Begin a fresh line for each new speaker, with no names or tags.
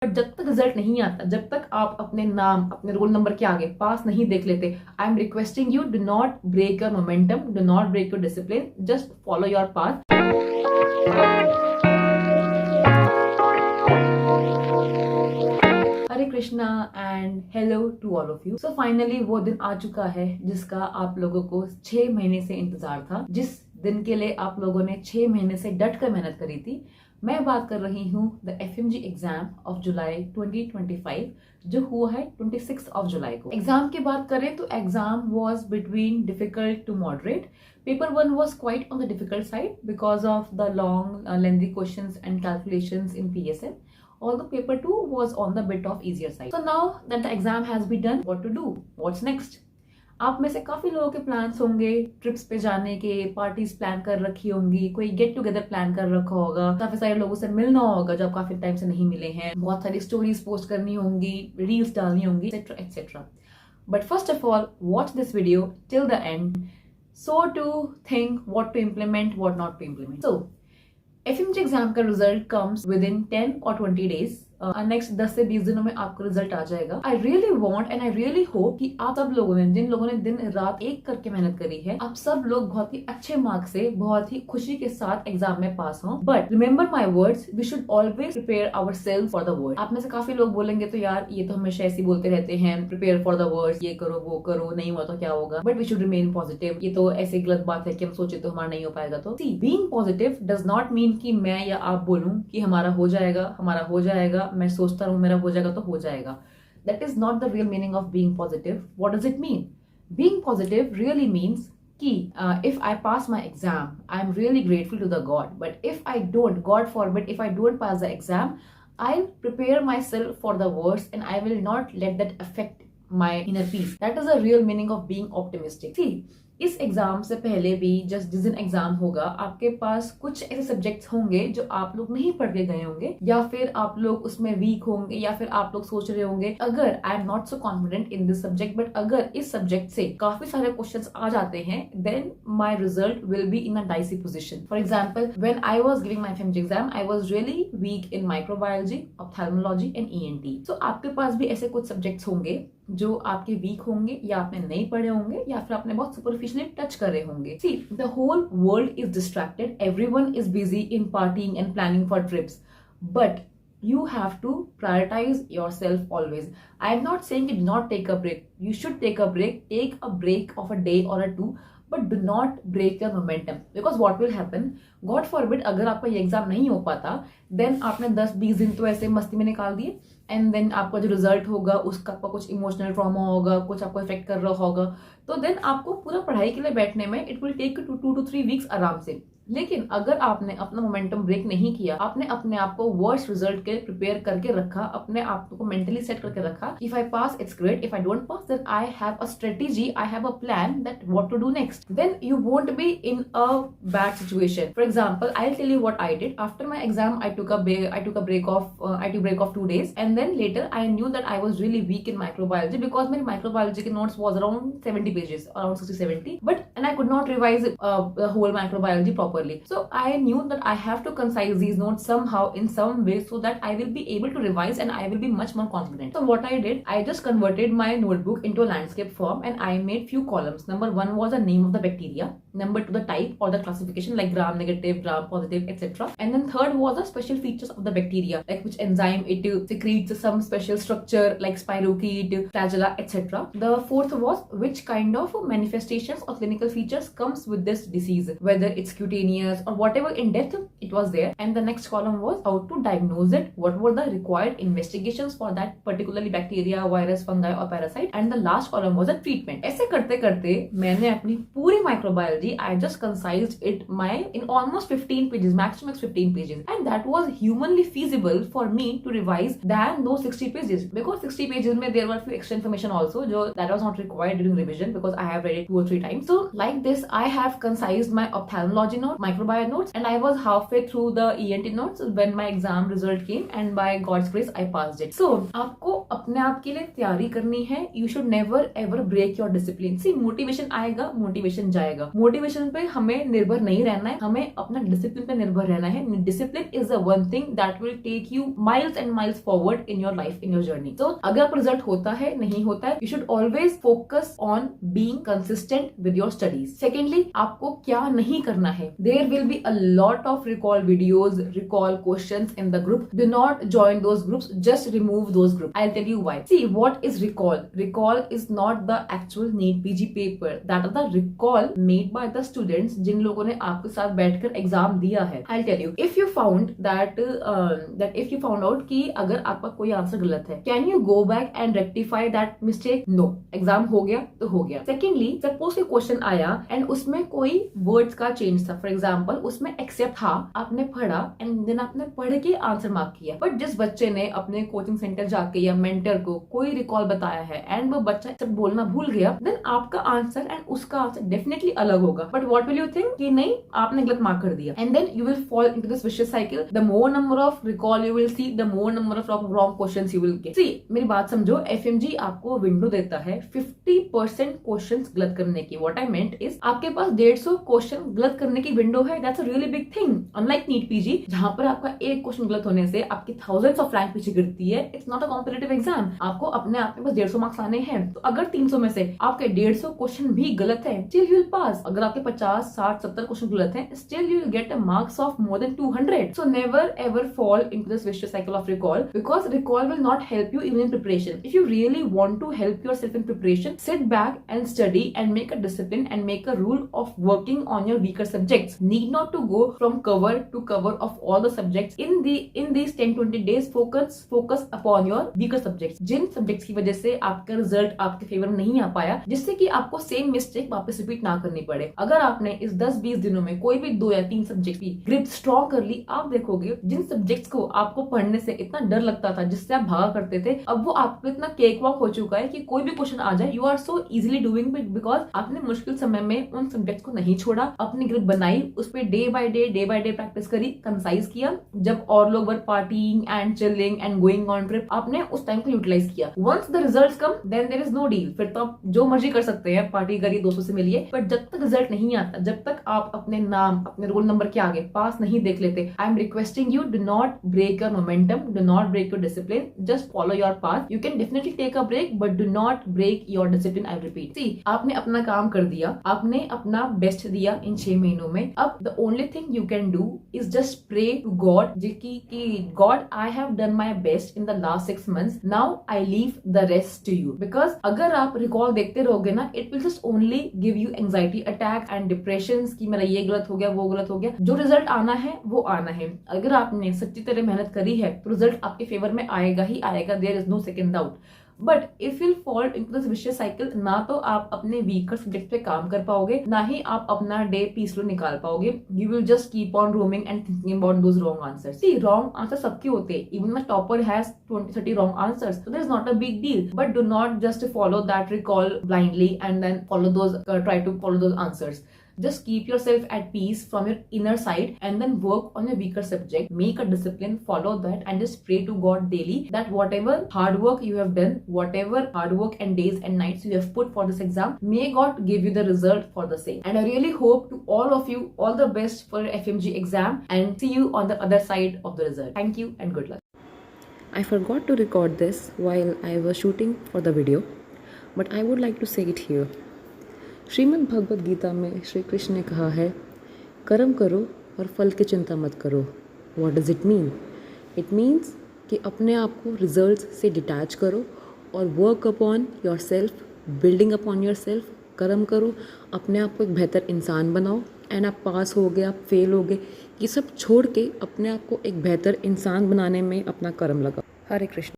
But जब तक result नहीं आता, जब तक आप अपने नाम, अपने रोल नंबर के आगे पास नहीं देख लेते, I am requesting you, do not break your momentum, do not break your discipline, just follow your path. Hare Krishna and hello to all of you. So finally वो दिन आ चुका है जिसका आप लोगों को 6 महीने से इंतजार था, जिस दिन के लिए आप लोगों ने 6 महीने से डट कर मेहनत करी थी। मैं बात कर रही हूँ the FMG exam of July 2025, जो हुआ है 26 ऑफ जुलाई को। एग्जाम की बात करें तो exam was between difficult to moderate. Paper 1 was quite on the difficult side because of the long lengthy questions and calculations in PSM, although paper 2 was on the bit of easier side. So now that the exam has been done, what to do? What's next? आप में से काफी लोगों के plans होंगे trips पे जाने के, पार्टीज प्लान कर रखी होंगी, कोई गेट टुगेदर प्लान कर रखा होगा, काफी सारे लोगों से मिलना होगा जो आप काफी टाइम से नहीं मिले हैं, बहुत सारी स्टोरीज पोस्ट करनी होंगी, रील्स डालनी होंगी, etcetera etcetera. But first of all watch this video till the end so to think what to implement, what not to implement. So FMG exam का result comes within 10 or 20 days। Next 10 से 20 दिनों में आपका result आ जाएगा। I really want and I really hope कि आप सब लोगों ने, जिन लोगों ने दिन रात एक करके मेहनत करी है, आप सब लोग बहुत ही अच्छे मार्क्स से, बहुत ही खुशी के साथ एग्जाम में पास हो। But remember my words, we should always prepare our self for the word. आप में से काफी लोग बोलेंगे तो यार ये तो हमेशा ऐसे बोलते रहते हैं, प्रिपेयर फॉर द वर्ड, ये करो वो करो, नहीं हुआ तो क्या होगा, but we should remain positive. ये तो ऐसे गलत बात है कि हम सोचे तो हमारा नहीं हो पाएगा। तो see, being positive does not mean कि मैं या आप बोलूं कि हमारा हो जाएगा, हमारा हो जाएगा, मैं सोचता रहूं मेरा हो जाएगा तो हो जाएगा। That is not the real meaning of being positive. What does it mean? Being positive really means कि if I pass my exam, I am really grateful to the God. But if I don't, God forbid, if I don't pass the exam, I'll prepare myself for the worst and I will not let that affect my inner peace. That is the real meaning of being optimistic. See, इस exam से पहले भी जिस दिन exam होगा, आपके पास कुछ ऐसे सब्जेक्ट्स होंगे जो आप लोग नहीं पढ़ के गए होंगे, या फिर आप लोग उसमें वीक होंगे, या फिर आप लोग सोच रहे होंगे अगर I am not so confident in this subject, but अगर इस सब्जेक्ट से काफी सारे क्वेश्चंस आ जाते हैं, then my result will be in a dicey position. For example, when I was giving my FMG exam, I was really weak in microbiology, ophthalmology and ENT। So आपके पास भी ऐसे कुछ सब्जेक्ट्स होंगे जो आपके वीक होंगे, या आपने नहीं पढ़े होंगे, या फिर आपने बहुत सुपरफिशियली टच कर रहे होंगे। See, the whole world is distracted, everyone is busy in partying and planning for trips, but you have to prioritize yourself always. I am not saying you do not take a break. You should take a break of a day or a two, but do not break your momentum, because what will happen, God forbid, अगर आपका ये exam नहीं हो पाता, then आपने 10-20 दिन तो ऐसे मस्ती में निकाल दिए, एंड देन आपका जो रिजल्ट होगा उसका आपका कुछ इमोशनल ट्रॉमा होगा, कुछ आपको इफेक्ट कर रहा होगा, तो देन आपको पूरा पढ़ाई के लिए बैठने में it will take 2 to 3 weeks आराम से। लेकिन अगर आपने अपना मोमेंटम ब्रेक नहीं किया, आपने अपने आप को वर्स्ट रिजल्ट के प्रिपेयर करके रखा, अपने आप को मेंटली सेट करके रखा, if I pass it's great, if I don't pass then I have a strategy, I have a plan that what to do next, then you won't be in a bad situation. For example, I will tell you what I did after my exam. I took a break of 2 days, and then later I knew that I was really weak in microbiology, because my microbiology के notes was around 70 pages, around 60-70, and I could not revise the whole microbiology properly. So I knew that I have to concise these notes somehow, in some way, so that I will be able to revise and I will be much more confident. So what I did, I just converted my notebook into a landscape form, and I made few columns. Number 1 was the name of the bacteria, number 2 the type or the classification, like gram negative, gram positive, etc. And then third was the special features of the bacteria, like which enzyme it secretes some special structure, like spirochete, flagella, etc. The fourth was which kind of manifestations or clinical features comes with this disease, whether it's cutaneous or whatever in depth it was there. And the next column was how to diagnose it, what were the required investigations for that particularly bacteria, virus, fungi or parasite. And the last column was a treatment. ऐसे करते करते मैंने अपनी पूरी microbiology, I just concised it in almost 15 pages, max to max 15 pages, and that was humanly feasible for me to revise than those 60 pages, because 60 pages में there were few extra information also that was not required during revision, because I have read it 2 or 3 times. So like this, I have concised my ophthalmology note, microbiome notes, and I was halfway through the ENT notes when my exam result came, and by God's grace I passed it. So आपको अपने आप के लिए तैयारी करनी है। You should never ever break your discipline. See motivation आएगा, motivation जाएगा। मोटिवेशन पे हमें निर्भर नहीं रहना है, हमें अपना डिसिप्लिन पे निर्भर रहना है। Discipline is the one thing that will take you miles and miles forward in your life, in your journey. तो अगर आपका रिजल्ट होता है, नहीं होता है, you should always focus on being consistent with your studies. Secondly, आपको क्या नहीं करना है। There will be a lot of recall videos, recall questions in the group. Do not join those groups, just remove those group. I tell you why. See what is recall? Recall is not the actual NEET PG paper, that are the recall made by the students जिन लोगों ने आपके साथ बैठकर exam दिया है। I tell you, if you found that if you found out कि अगर आपका कोई आंसर गलत है, can you go back and rectify that mistake? No. Exam हो गया तो हो गया। सेकेंडली, सपोज कोई क्वेश्चन आया एंड उसमें कोई वर्ड्स का चेंज था। फॉर एग्जाम्पल, उसमें एक्सेप्ट था, आपने पढ़ा एंड देन आपने पढ़ के आंसर मार्क किया। बट जिस बच्चे ने अपने कोचिंग सेंटर जाके या मेंटर को कोई रिकॉल बताया है एंड वो बच्चा सब बोलना भूल गया, देन आपका आंसर एंड उसका आंसर डेफिनेटली अलग होगा। But what will you think कि नहीं, आपने गलत मार्क कर दिया, and then you will fall into this vicious cycle. The more number of recall you will see, the more number of wrong questions you will get. See, मेरी बात समझो, FMG आपको विंडो देता है 50% क्वेश्चंस गलत करने की। व्हाट आई मेंट इज, आपके पास 150 क्वेश्चन गलत करने की विंडो है। That's a really big thing. Unlike NEET PG जहां पर आपका एक क्वेश्चन गलत होने से आपकी थाउजेंड्स ऑफ रैंक पीछे गिरती है। It's not a competitive exam. आपको अपने आप में बस 150 मार्क्स आने हैं। तो अगर 300 में से आपके 150 क्वेश्चन भी गलत है, स्टिल यू विल पास। अगर आपके 50, 60, 70 क्वेश्चन गलत है, still you will get a marks of more than 200। So never ever fall into this vicious cycle of recall, because recall will not help you even in preparation. If you really want to help yourself in preparation, sit back and study and make a discipline and make a rule of working on your weaker subjects. Need not to go from cover to cover of all the subjects in these 10-20 days. Focus upon your weaker subjects. जिन subjects की वजह से आपका result आपके favour में नहीं आ पाया, जिससे कि आपको सेम मिस्टेक वापस रिपीट ना करनी पड़े। अगर आपने इस 10-20 दिनों में कोई भी 2 या 3 सब्जेक्ट की ग्रिप स्ट्रॉन्ग कर ली, आप देखोगे जिन सब्जेक्ट्स को आपको पढ़ने से इतना डर लगता था, जिससे आप भागा करते थे, अब वो आपको इतना केक वॉक हो चुका है कि कोई भी क्वेश्चन आ जाए, you are so easily doing it, because आपने मुश्किल समय में उन सब्जेक्ट्स को नहीं छोड़ा, अपनी ग्रिप बनाई, उस पर डे बाय डे प्रैक्टिस करी, कंसाइज किया। जब और लोग were partying and chilling and going on trip, आपने उस टाइम को यूटिलाइज किया। Once the results come, then there is no deal. फिर तो आप जो मर्जी कर सकते हैं, पार्टी करिए, 200 से मिलिए, बट जब तक रिजल्ट नहीं आता, जब तक आप अपने नाम, अपने रोल नंबर के आगे पास नहीं देख लेते, I am requesting you, do not break your momentum, do not break your discipline, just follow your path. You can definitely take a break, but do not break your discipline. I repeat. See, आपने अपना काम कर दिया, आपने अपना best दिया इन 6 महीनों में। अब the only thing you can do is just pray to God कि God, I have done my best in the last 6 months. Now I leave the rest to you. Because अगर आप रिकॉल देखते रहोगे ना, it will just only give you anxiety attack and depressions कि मेरा ये गलत हो गया, वो गलत हो गया। जो रिजल्ट आना है वो आना है। अगर आपने सच्ची तरह मेहनत करी है तो रिजल्ट आपके फेवर में आएगा ही आएगा। There is no second doubt. But if you fall into this vicious cycle, ना तो आप अपने वीकर सब्जेक्ट पे काम कर पाओगे, ना ही आप अपना डे पीसफुल निकाल पाओगे। You will just keep on roaming and thinking about those wrong answers. See, wrong answer सबके होते हैं। Even the topper has 20-30 wrong answers, so there is not a big deal. But do not just follow that recall blindly and then try to follow those answers. Just keep yourself at peace from your inner side and then work on your weaker subject. Make a discipline, follow that, and just pray to God daily that whatever hard work you have done, whatever hard work and days and nights you have put for this exam, may God give you the result for the same. And I really hope to all of you all the best for your FMG exam, and see you on the other side of the result. Thank you and good luck. I forgot to record this while I was shooting for the video, but I would like to say it here. Shrimad Bhagavad Gita में श्री कृष्ण ने कहा है, कर्म करो और फल की चिंता मत करो। What does it mean? It means कि अपने आप को रिजल्ट्स से डिटैच करो और work upon your self, building upon your self. कर्म करो, अपने आप को एक बेहतर इंसान बनाओ, एंड आप पास हो गए, आप फेल हो गए, ये सब छोड़ के अपने आप को एक बेहतर इंसान बनाने में अपना कर्म लगाओ। हरे कृष्ण।